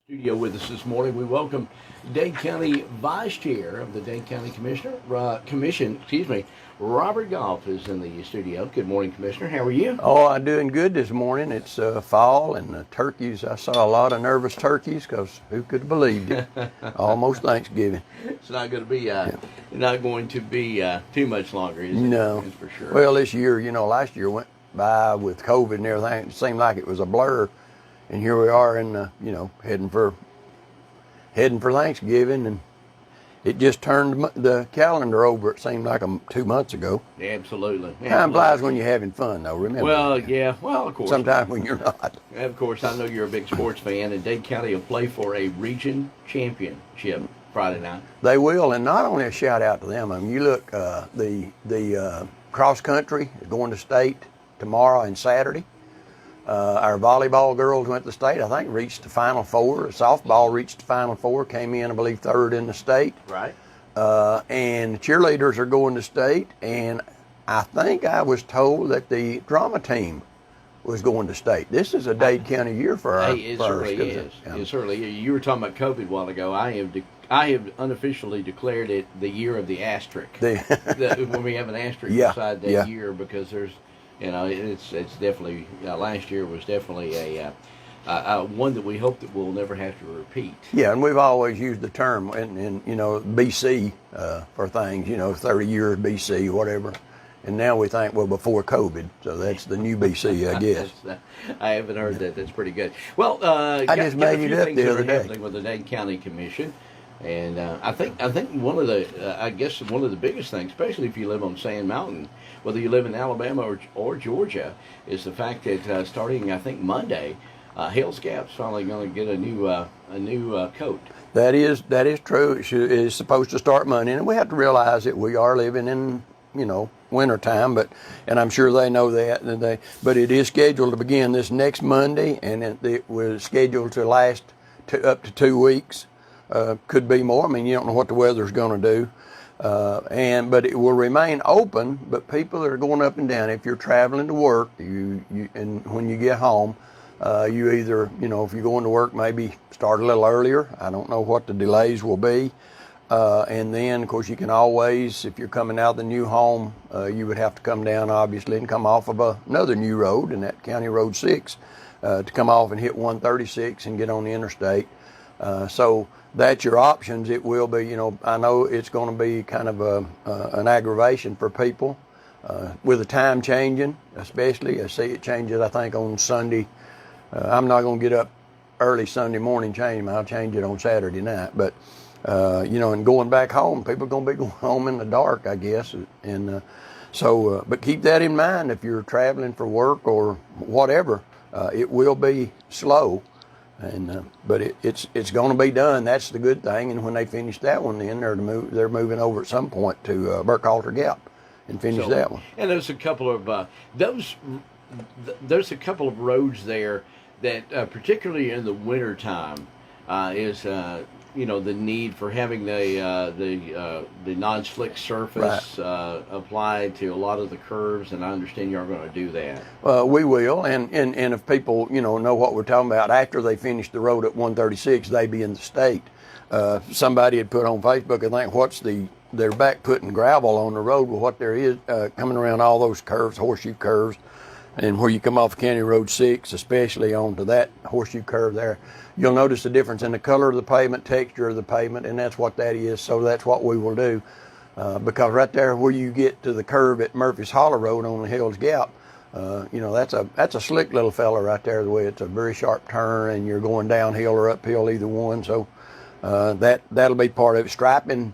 Studio with us this morning. We welcome Dade County Vice Chair of the Dade County Commission, Robert Goff is in the studio. Good morning, Commissioner. How are you? Oh, I'm doing good this morning. It's fall and the turkeys. I saw a lot of nervous turkeys because who could have believed it? Almost Thanksgiving. It's not going to be too much longer, is it? No, that's for sure. Well, this year, last year went by with COVID and everything. It seemed like it was a blur. And here we are heading for Thanksgiving, and it just turned the calendar over. It seemed like 2 months ago. Absolutely. Time flies when you're having fun, though. Remember? Well, yeah. Well, of course. Sometimes when you're not. Of course, I know you're a big sports fan, and Dade County will play for a region championship Friday night. They will, and not only a shout out to them. I mean, you look, the cross country is going to state tomorrow and Saturday. Our volleyball girls went to state, I think, reached the Final Four. Softball reached the Final Four, came in, I believe, third in the state. Right. And cheerleaders are going to state, and I think I was told that the drama team was going to state. This is a Dade County year for our It certainly is. It certainly is. You were talking about COVID a while ago. I have unofficially declared it the year of the asterisk. When we have an asterisk beside that year, because there's, it's definitely, last year was definitely a one that we hope that we'll never have to repeat. Yeah, and we've always used the term in BC for things, 30 years BC, whatever. And now we think, well, before COVID, so that's the new BC, I guess. I haven't heard that. That's pretty good. Well, I just made it up the other day. Happening with the Dade County Commission, and I think one of the biggest things, especially if you live on Sand Mountain, whether you live in Alabama or Georgia, is the fact that starting I think Monday, Hell's Gap's finally going to get a new coat. That is true. It is supposed to start Monday, and we have to realize that we are living in winter time, and I'm sure they know that. But it is scheduled to begin this next Monday, and it was scheduled to last up to 2 weeks. Could be more. I mean, you don't know what the weather's going to do. But it will remain open, but people that are going up and down, if you're traveling to work, and when you get home, you either, if you're going to work, maybe start a little earlier. I don't know what the delays will be. And then, of course, you can always, if you're coming out of the new home, you would have to come down, obviously, and come off of another new road, and that County Road 6, to come off and hit 136 and get on the interstate. So that's your options. It will be, I know it's going to be kind of an aggravation for people with the time changing, especially. I see it changes, I think, on Sunday. I'm not going to get up early Sunday morning, I'll change it on Saturday night. But, and going back home, people are going to be going home in the dark, I guess. And but keep that in mind if you're traveling for work or whatever. It will be slow. But it's going to be done. That's the good thing. And when they finish that one, then they're moving over at some point to Burkhalter Gap and finish that one. And there's a couple of there's a couple of roads there that particularly in the winter time is the need for having the non-slick surface applied to a lot of the curves, and I understand you are going to do that. We will, and if people know what we're talking about, after they finish the road at 136, they be in the state. Somebody had put on Facebook, I think, they're back putting gravel on the road. Well, what there is coming around all those curves, horseshoe curves, and where you come off County Road 6, especially onto that horseshoe curve there, you'll notice the difference in the color of the pavement, texture of the pavement, and that's what that is. So that's what we will do. Because right there where you get to the curve at Murphy's Hollow Road on the Hell's Gap, that's a slick little fella right there, the way it's a very sharp turn, and you're going downhill or uphill, either one. So that'll be part of it. Striping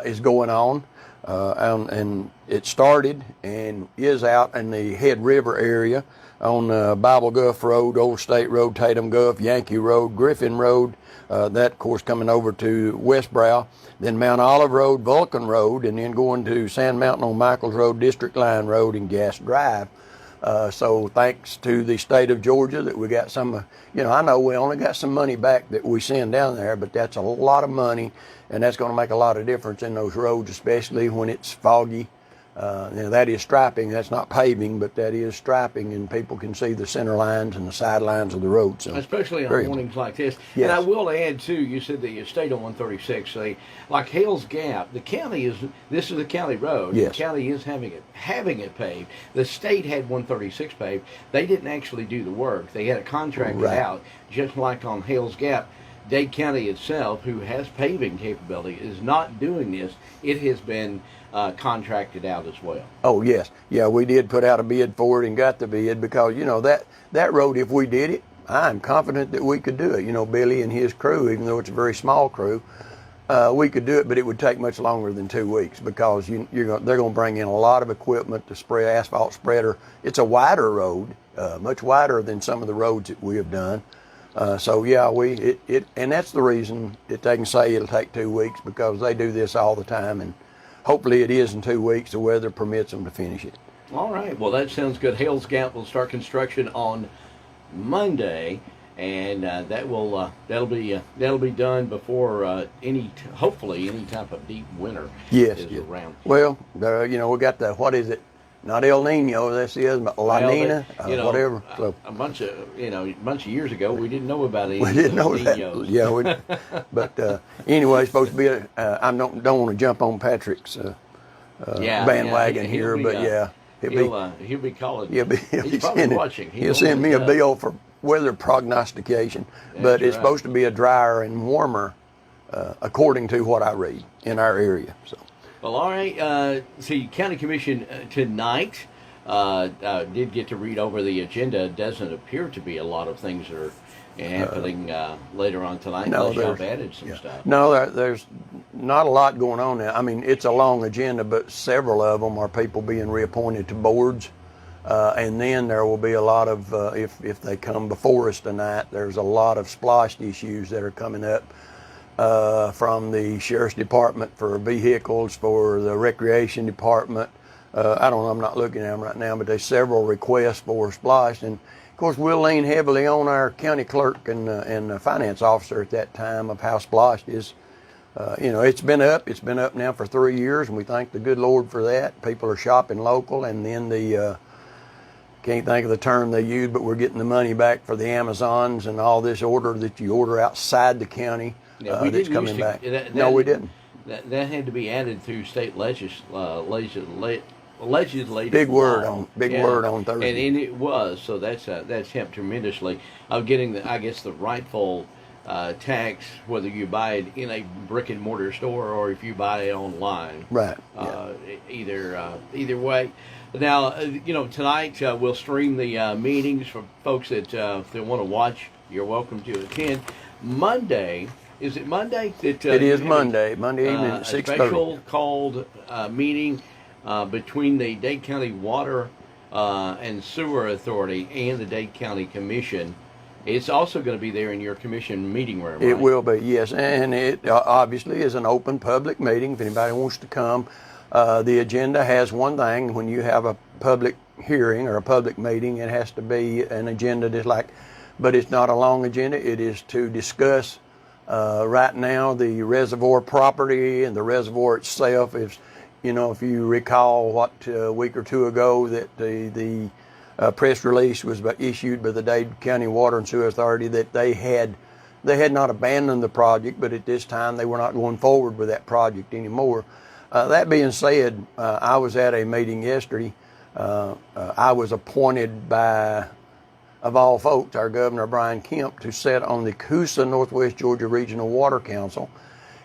is going on. And it started and is out in the Head River area on Bible Guff Road, Old State Road, Tatum Guff, Yankee Road, Griffin Road, that, of course, coming over to Westbrow, then Mount Olive Road, Vulcan Road, and then going to Sand Mountain on Michaels Road, District Line Road, and Gas Drive. So thanks to the state of Georgia that we got some, I know we only got some money back that we send down there, but that's a lot of money, and that's going to make a lot of difference in those roads, especially when it's foggy That is striping. That's not paving, but that is striping, and people can see the center lines and the side lines of the road. So especially on mornings like this. Yes. And I will add too, you said that you stayed on 136. Like Hales Gap, the county this is a county road. Yes. The county is having it paved. The state had 136 paved. They didn't actually do the work. They had it contracted out, just like on Hales Gap. Dade County itself, who has paving capability, is not doing this. It has been contracted out as well. Oh yes, yeah, we did put out a bid for it and got the bid because that road, if we did it, I'm confident that we could do it. Billy and his crew, even though it's a very small crew, we could do it, but it would take much longer than 2 weeks because they're going to bring in a lot of equipment to spray asphalt spreader. It's a wider road, much wider than some of the roads that we have done. So yeah, and that's the reason that they can say it'll take 2 weeks, because they do this all the time, and hopefully it is in 2 weeks. The weather permits them to finish it. All right. Well, that sounds good. Hales Gap will start construction on Monday, and that'll be done before hopefully any type of deep winter is around. Well, we got the, what is it? Not El Nino, this is, but La Nina, whatever. So a bunch of years ago, we didn't know about it. We didn't know that. Yeah, but anyway, it's supposed to be. I don't want to jump on Patrick's bandwagon here, but he'll be calling. He's probably watching. He'll send me a bill for weather prognostication, but it's supposed to be a drier and warmer, according to what I read in our area. So. Well, all right. See, County Commission tonight did get to read over the agenda. It doesn't appear to be a lot of things that are happening later on tonight. No, unless y'all added some stuff. No, there's not a lot going on now. I mean, it's a long agenda, but several of them are people being reappointed to boards. And then there will be a lot of, if they come before us tonight, there's a lot of splashed issues that are coming up. From the Sheriff's Department for vehicles, for the Recreation Department. I don't know, I'm not looking at them right now, but there's several requests for splash. And of course, we'll lean heavily on our county clerk and finance officer at that time of how splashed is. It's been up now for 3 years, and we thank the good Lord for that. People are shopping local, and then can't think of the term they use, but we're getting the money back for the Amazons and all this order that you order outside the county. Yeah, that's coming back. No, we didn't. That had to be added through state legislative. Big word on Thursday. And it was, so that's helped tremendously of getting the rightful tax, whether you buy it in a brick and mortar store or if you buy it online. Right. Either way. Now, tonight we'll stream the meetings for folks that if they want to watch. You're welcome to attend. Monday. Is it Monday? It is Monday. Monday evening at 6:30. A special called meeting between the Dade County Water and Sewer Authority and the Dade County Commission. It's also going to be there in your commission meeting room, right? It will be, yes. And it obviously is an open public meeting if anybody wants to come. The agenda has one thing. When you have a public hearing or a public meeting, it has to be an agenda but it's not a long agenda. It is to discuss right now the reservoir property and the reservoir itself. If you recall a week or two ago that the press release was issued by the Dade County Water and Sewer Authority that they had not abandoned the project, but at this time they were not going forward with that project anymore. That being said, I was at a meeting yesterday. I was appointed by, of all folks, our Governor Brian Kemp, to sit on the Coosa Northwest Georgia Regional Water Council.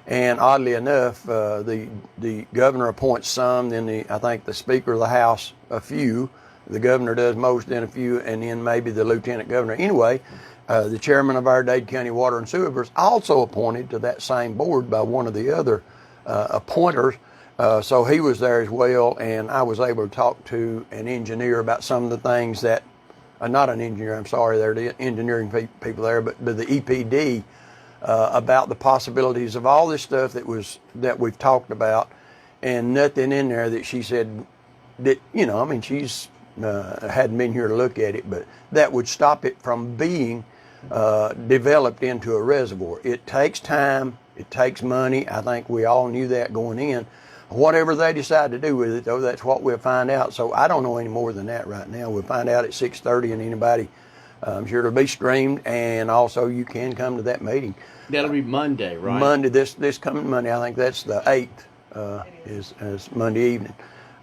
And oddly enough, the governor appoints some, then I think the Speaker of the House a few. The governor does most, then a few, and then maybe the lieutenant governor. Anyway, the chairman of our Dade County Water and Sewer was also appointed to that same board by one of the other appointers. So he was there as well, and I was able to talk to an engineer about some of the things that, not an engineer, I'm sorry, there are the engineering people there, but the EPD, about the possibilities of all this stuff that we've talked about, and nothing in there that she said that, she's hadn't been here to look at it, but that would stop it from being developed into a reservoir. It takes time, it takes money. I think we all knew that going in. whatever they decide to do with it, though, that's what we'll find out. So I don't know any more than that right now. We'll find out at 6:30, and anybody, I'm sure it'll be streamed, and also you can come to that meeting. That'll be Monday, right? Monday, this coming Monday. I think that's the 8th. Is Monday evening.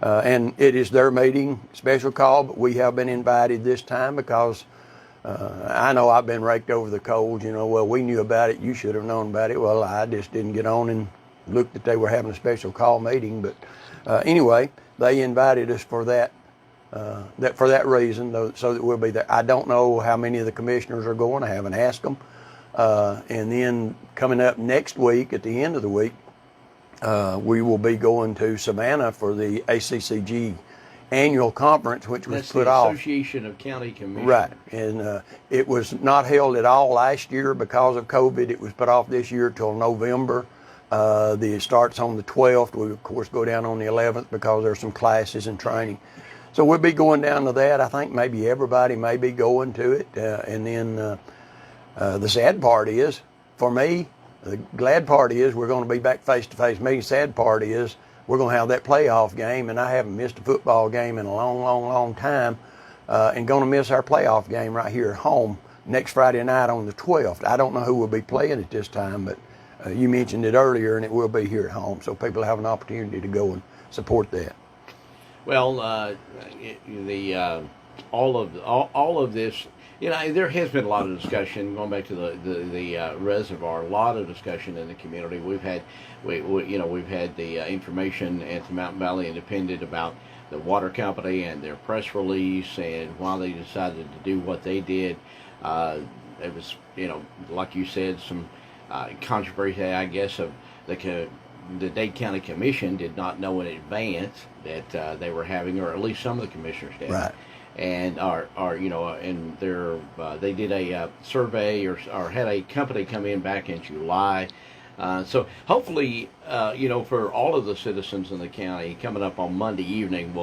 And it is their meeting, special call, but we have been invited this time because I know I've been raked over the coals, well, we knew about it, you should have known about it. Well, I just didn't get on and look that they were having a special call meeting. But anyway, they invited us for that reason, so that we'll be there. I don't know how many of the commissioners are going. I haven't asked them. And then coming up next week, at the end of the week, we will be going to Savannah for the ACCG annual conference, which was put off. Association of County Commissioners. Right, and it was not held at all last year because of COVID. It was put off this year till November. It starts on the 12th. We, of course, go down on the 11th because there's some classes and training. So we'll be going down to that. I think maybe everybody may be going to it. And then the sad part is, for me, the glad part is we're going to be back face-to-face meeting. Sad part is we're going to have that playoff game, and I haven't missed a football game in a long, long, long time, and going to miss our playoff game right here at home next Friday night on the 12th. I don't know who will be playing at this time, but you mentioned it earlier, and it will be here at home, so people have an opportunity to go and support that. Well, all of this, there has been a lot of discussion going back to the reservoir. A lot of discussion in the community. We've had the information at the Mountain Valley Independent about the water company and their press release and why they decided to do what they did. It was, like you said, some controversy, I guess, of the Dade County Commission did not know in advance that they were having, or at least some of the commissioners did. Right. And and they did a survey or had a company come in back in July. So hopefully, for all of the citizens in the county, coming up on Monday evening,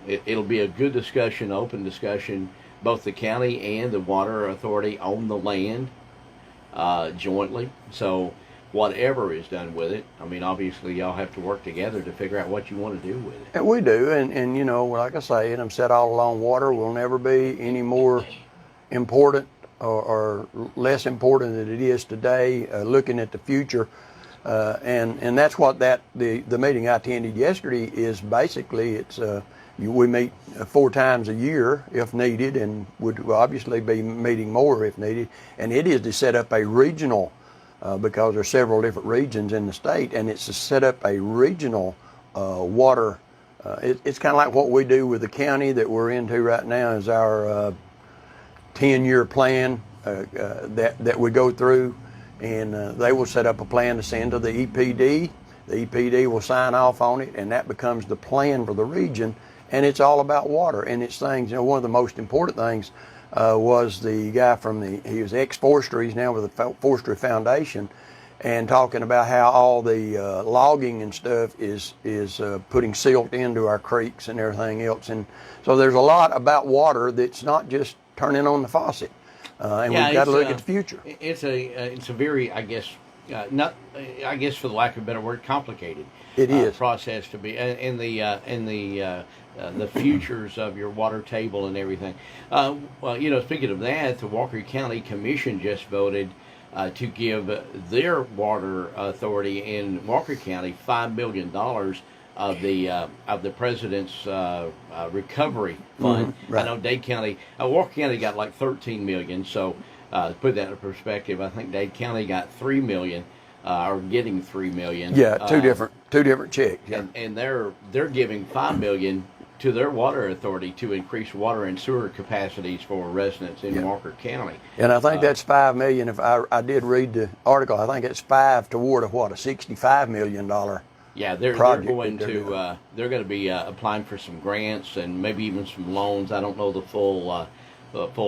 it'll be a good discussion, open discussion. Both the county and the water authority own the land jointly. So whatever is done with it, obviously y'all have to work together to figure out what you want to do with it. And we do, and like I say, and I've said all along, water will never be any more important or less important than it is today, looking at the future. And that's what the meeting I attended yesterday is basically. We meet 4 times a year if needed, and would obviously be meeting more if needed. And it is to set up a regional, because there are several different regions in the state, and it's to set up a regional water. It's kind of like what we do with the county that we're into right now is our 10-year plan that we go through, and they will set up a plan to send to the EPD. The EPD will sign off on it, and that becomes the plan for the region, and it's all about water. And it's things, one of the most important things was the guy he was ex-forester, he's now with the Forestry Foundation, and talking about how all the logging and stuff is putting silt into our creeks and everything else. And so there's a lot about water that's not just turning on the faucet. And we've got to look at the future. It's a very, I guess, for the lack of a better word, complicated. It is process to be in the futures of your water table and everything. Speaking of that, the Walker County Commission just voted to give their water authority in Walker County $5 million of the President's recovery fund. Right. I know Dade County, Walker County got like $13 million. So to put that in perspective, I think Dade County got $3 million. Or getting $3 million. Yeah, two different checks. Yeah. And they're giving $5 million to their water authority to increase water and sewer capacities for residents in Walker County. And I think that's $5 million. If I did read the article, I think it's 5 toward a $65 million. Yeah, they're going to be applying for some grants and maybe even some loans. I don't know the full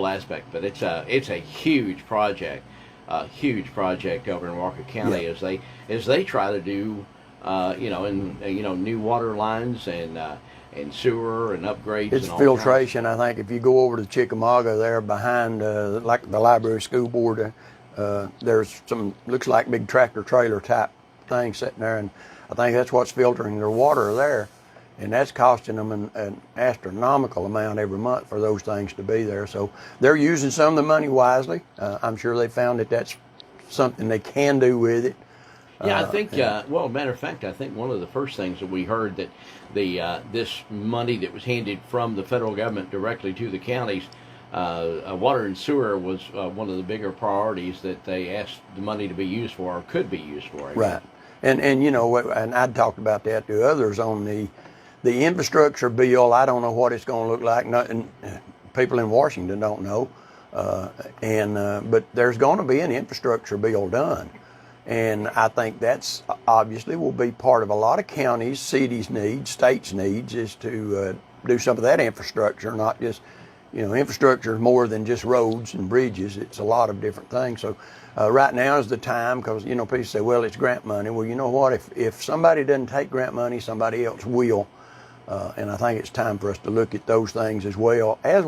aspect, but it's a huge project. A huge project over in Walker County as they try to do new water lines and sewer and upgrades. It's and filtration. I think if you go over to Chickamauga there behind like the library school board, there's some looks like big tractor trailer type thing sitting there, and I think that's what's filtering their water there. And that's costing them an astronomical amount every month for those things to be there. So they're using some of the money wisely. I'm sure they found that that's something they can do with it. Yeah, I think. Well, matter of fact, I think one of the first things that we heard that this money that was handed from the federal government directly to the counties, water and sewer was one of the bigger priorities that they asked the money to be used for or could be used for. Right, and you know, and I'd talked about that to others on the infrastructure bill. I don't know what it's going to look like. Nothing, people in Washington don't know, but there's going to be an infrastructure bill done. And I think that's obviously will be part of a lot of counties, cities' needs, states' needs, is to do some of that infrastructure, not just, infrastructure is more than just roads and bridges. It's a lot of different things. So right now is the time, because, people say, well, it's grant money. Well, you know what? If somebody doesn't take grant money, somebody else will. And I think it's time for us to look at those things as well as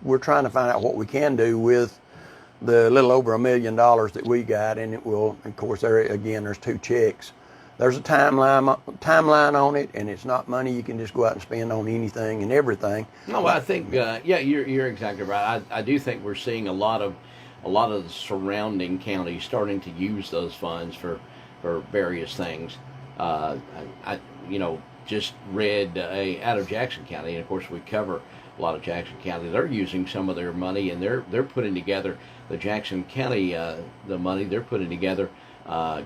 we're trying to find out what we can do with the little over $1 million that we got, and it will, of course, there's 2 checks. There's a timeline on it, and it's not money you can just go out and spend on anything and everything. No, I think, you're exactly right. I do think we're seeing a lot of the surrounding counties starting to use those funds for various things. I just read out of Jackson County, and of course we cover a lot of Jackson County. They're using some of their money, and they're putting together the Jackson County the money. They're putting together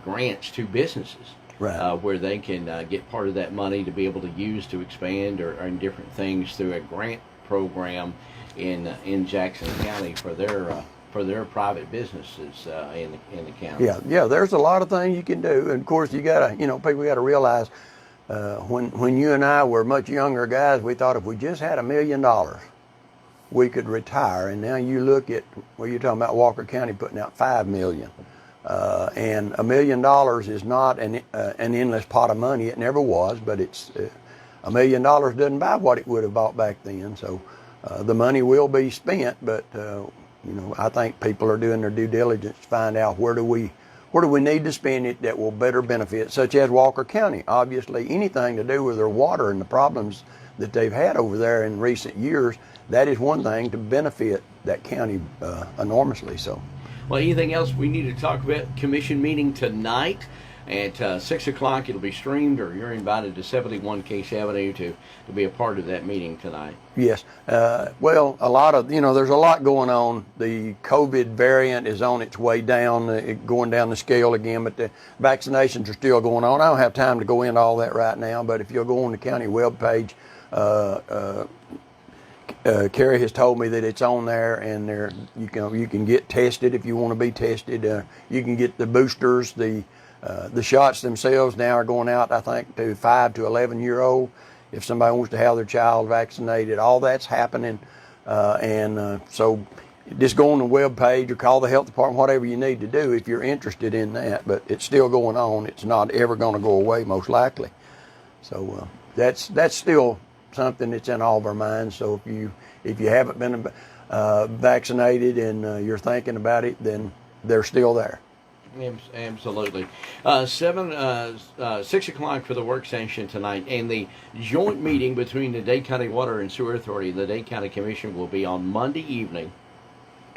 grants to businesses, right, where they can get part of that money to be able to use to expand or in different things through a grant program in Jackson County for their private businesses in the county. Yeah. There's a lot of things you can do, and of course people got to realize. When you and I were much younger guys, we thought if we just had $1 million, we could retire. And now you look at, you're talking about Walker County putting out $5 million. And $1 million is not an endless pot of money. It never was, but it's $1 million doesn't buy what it would have bought back then. So the money will be spent, but I think people are doing their due diligence to find out where do we need to spend it that will better benefit, such as Walker County. Obviously, anything to do with their water and the problems that they've had over there in recent years, that is one thing to benefit that county enormously. So, well, anything else we need to talk about? Commission meeting tonight at 6 o'clock. It'll be streamed, or you're invited to 71 Case Avenue to be a part of that meeting tonight. Yes. Well, a lot of, there's a lot going on. The COVID variant is on its way down, going down the scale again, but the vaccinations are still going on. I don't have time to go into all that right now, but if you'll go on the county webpage, Carrie has told me that it's on there, and you can get tested if you want to be tested. You can get the boosters. The shots themselves now are going out, I think, to 5 to 11-year-old. If somebody wants to have their child vaccinated, all that's happening. So just go on the webpage or call the health department, whatever you need to do if you're interested in that. But it's still going on. It's not ever going to go away, most likely. So that's still something that's in all of our minds. So if you haven't been vaccinated and you're thinking about it, then they're still there. Absolutely. 6 o'clock for the work session tonight, and the joint meeting between the Dade County Water and Sewer Authority and the Dade County Commission will be on Monday evening.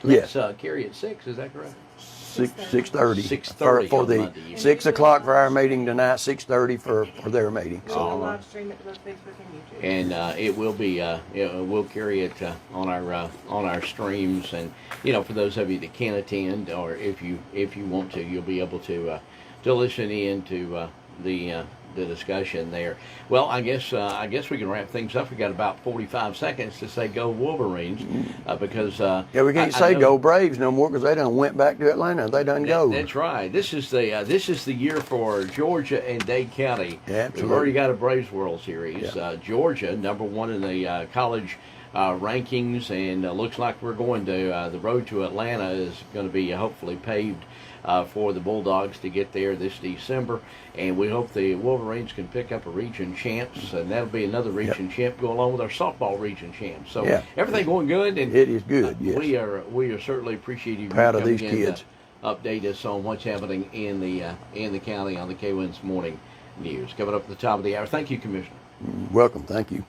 Yes. Carry at 6, is that correct? 6:30. 6:30 for on the Monday. 6 o'clock for our meeting tonight. 6:30 for their meeting. We'll live stream it to both Facebook and YouTube. And it will be we'll carry it on our streams, and for those of you that can't attend, or if you want to, you'll be able to listen in to the discussion there. Well, I guess we can wrap things up. We got about 45 seconds to say go Wolverines, because we can't say go Braves no more because they done went back to Atlanta. They done go. That's right. This is the year for Georgia and Dade County. Absolutely. We've already got a Braves World Series. Yeah. Georgia, number 1 in the college rankings, and looks like we're going to the road to Atlanta is going to be hopefully paved for the Bulldogs to get there this December, and we hope the Wolverines can pick up a region champs, and that'll be another region champ go along with our softball region champs. So everything going good, and it is good. Yes, we are certainly appreciative proud of these kids. Update us on what's happening in the county on the KWN's morning News. Coming up at the top of the hour. Thank you, Commissioner. Welcome. Thank you.